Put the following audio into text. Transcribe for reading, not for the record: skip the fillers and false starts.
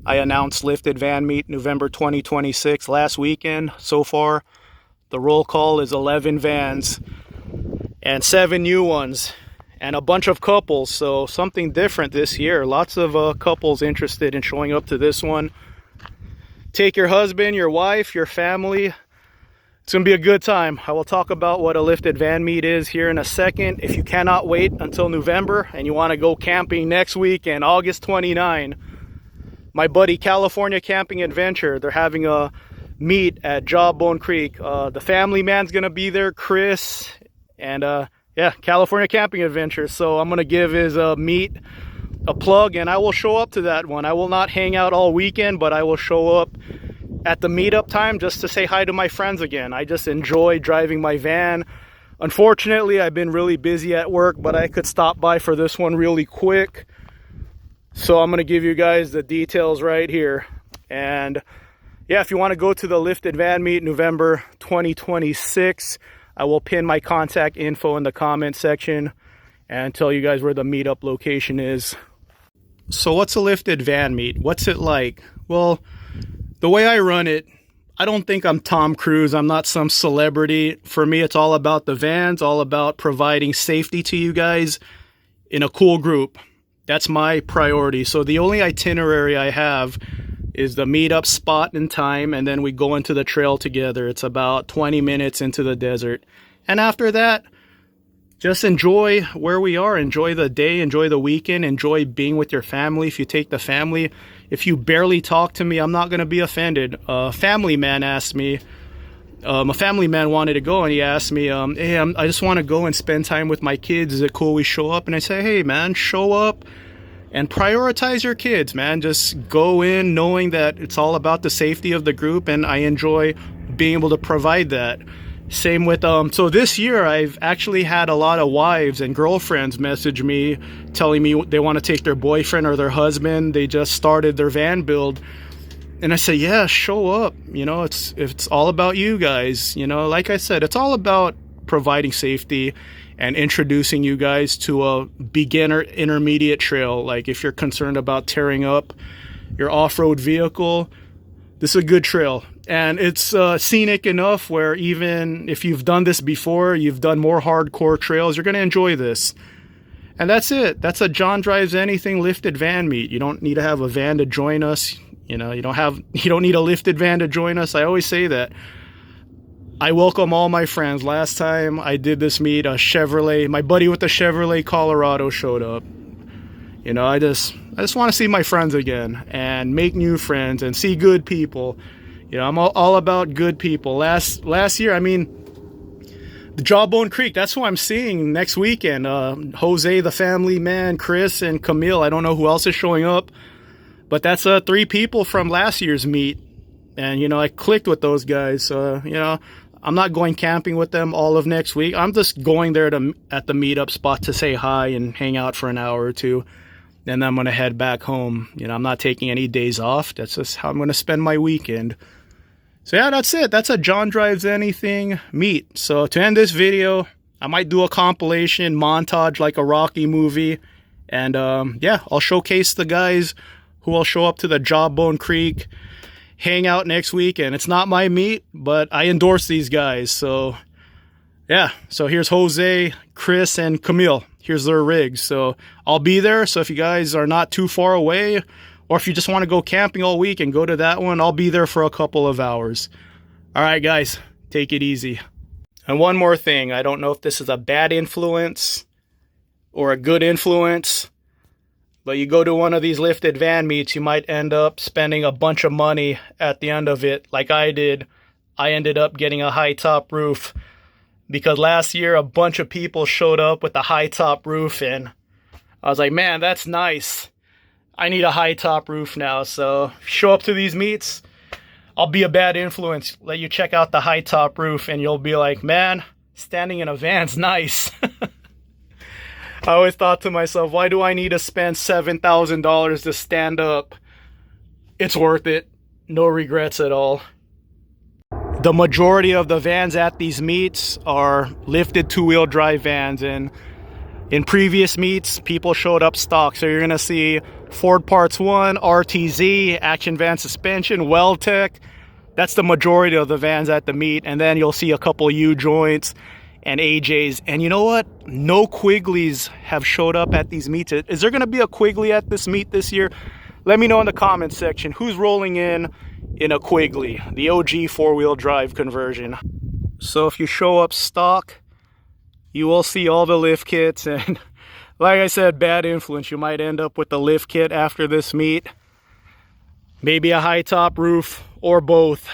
I announced Lifted Van Meet November 2026 last weekend. So far, the roll call is 11 vans and 7 new ones and a bunch of couples. So something different this year. Lots of couples interested in showing up to this one. Take your husband, your wife, your family. It's gonna be a good time. I will talk about what a Lifted Van Meet is here in a second. If you cannot wait until November and you want to go camping next week and August 29, my buddy California Camping Adventure, they're having a meet at Jawbone Creek. The family man's gonna be there, Chris, and yeah, California Camping Adventure. So I'm gonna give his meet a plug, and I will show up to that one. I will not hang out all weekend, but I will show up at the meetup time just to say hi to my friends again. I just enjoy driving my van. Unfortunately, I've been really busy at work, but I could stop by for this one really quick. So I'm going to give you guys the details right here. And yeah, if you want to go to the Lifted Van Meet November 2026, I will pin my contact info in the comment section and tell you guys where the meetup location is. So what's a Lifted Van Meet? What's it like? Well, the way I run it, I don't think I'm Tom Cruise. I'm not some celebrity. For me, it's all about the vans, all about providing safety to you guys in a cool group. That's my priority. So the only itinerary I have is the meetup spot and time, and then we go into the trail together. It's about 20 minutes into the desert. And after that, just enjoy where we are. Enjoy the day, enjoy the weekend, enjoy being with your family. If you take the family, if you barely talk to me, I'm not going to be offended. A family man asked me, a family man wanted to go, and he asked me, hey, I just want to go and spend time with my kids. Is it cool we show up? And I say, hey man, show up and prioritize your kids, man. Just go in knowing that it's all about the safety of the group, and I enjoy being able to provide that. Same with, so this year I've actually had a lot of wives and girlfriends message me telling me they want to take their boyfriend or their husband. They just started their van build. And I say, yeah, show up. You know, it's all about you guys. You know, like I said, it's all about providing safety and introducing you guys to a beginner intermediate trail. Like if you're concerned about tearing up your off-road vehicle, this is a good trail. And it's scenic enough where even if you've done this before, you've done more hardcore trails, you're going to enjoy this. And that's it. That's a John Drives Anything Lifted Van Meet. You don't need to have a van to join us. You know, you don't need a lifted van to join us. I always say that. I welcome all my friends. Last time I did this meet, a Chevrolet, my buddy with the Chevrolet Colorado showed up. You know, I just want to see my friends again and make new friends and see good people. You know, I'm all about good people. Last year, I mean, the Jawbone Creek, that's who I'm seeing next weekend. Jose, the family man, Chris, and Camille. I don't know who else is showing up, but that's 3 people from last year's meet. And, you know, I clicked with those guys. You know, I'm not going camping with them all of next week. I'm just going there at the meetup spot to say hi and hang out for an hour or two. Then I'm going to head back home. You know, I'm not taking any days off. That's just how I'm going to spend my weekend. So yeah, that's it. That's a John Drives Anything meet. So to end this video, I might do a compilation montage like a Rocky movie. And yeah, I'll showcase the guys who will show up to the Jawbone Creek hangout next week. And it's not my meet, but I endorse these guys. So yeah, so here's Jose, Chris, and Camille. Here's their rigs. So I'll be there. So if you guys are not too far away, or if you just want to go camping all week and go to that one, I'll be there for a couple of hours. All right, guys, take it easy. And one more thing. I don't know if this is a bad influence or a good influence, but you go to one of these lifted van meets, you might end up spending a bunch of money at the end of it, like I did. I ended up getting a high top roof because last year a bunch of people showed up with a high top roof, and I was like, man, that's nice. I need a high top roof now. So show up to these meets, I'll be a bad influence. Let you check out the high top roof and you'll be like, man, standing in a van's nice. I always thought to myself, why do I need to spend $7,000 to stand up? It's worth it. No regrets at all. The majority of the vans at these meets are lifted two-wheel drive vans, and in previous meets, people showed up stock. So you're going to see Ford Parts 1, RTZ, Action Van Suspension, Weldtech. That's the majority of the vans at the meet. And then you'll see a couple U-joints and AJs. And you know what? No Quigleys have showed up at these meets. Is there going to be a Quigley at this meet this year? Let me know in the comments section who's rolling in a Quigley, the OG four-wheel drive conversion. So if you show up stock, you will see all the lift kits, and like I said, bad influence. You might end up with the lift kit after this meet. Maybe a high top roof or both.